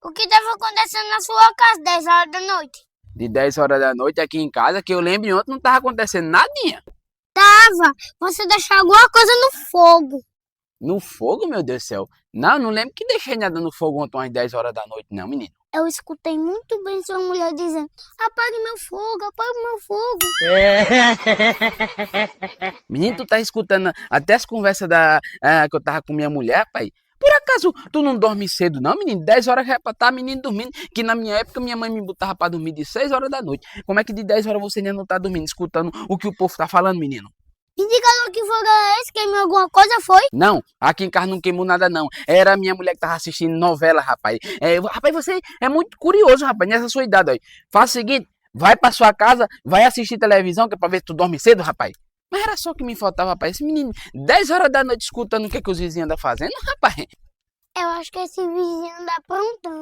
O que tava acontecendo na sua casa 10 horas da noite? De 10 horas da noite aqui em casa, que eu lembro ontem não tava acontecendo nadinha. Tava. Você deixou alguma coisa no fogo. No fogo, meu Deus do céu. Não lembro que deixei nada no fogo ontem às 10 horas da noite, não, menino. Eu escutei muito bem sua mulher dizendo: apague meu fogo, apague meu fogo. Menino, tu tá escutando até as conversas que eu tava com minha mulher, pai. Por acaso tu não dorme cedo, não, menino? 10 horas já é pra estar menino dormindo. Que na minha época minha mãe me botava pra dormir de 6 horas da noite. Como é que de 10 horas você ainda não tá dormindo, escutando o que o povo tá falando, menino? Me diga lá que fogo é esse, queimou alguma coisa, foi? Não, aqui em casa não queimou nada, não. Era a minha mulher que tava assistindo novela, rapaz. Rapaz, você é muito curioso, rapaz, nessa sua idade aí. Faz o seguinte, vai pra sua casa, vai assistir televisão, que é pra ver se tu dorme cedo, rapaz. Mas era só o que me faltava, rapaz. Esse menino, 10 horas da noite escutando o que os vizinhos andam fazendo, rapaz. Eu acho que esse vizinho anda aprontando.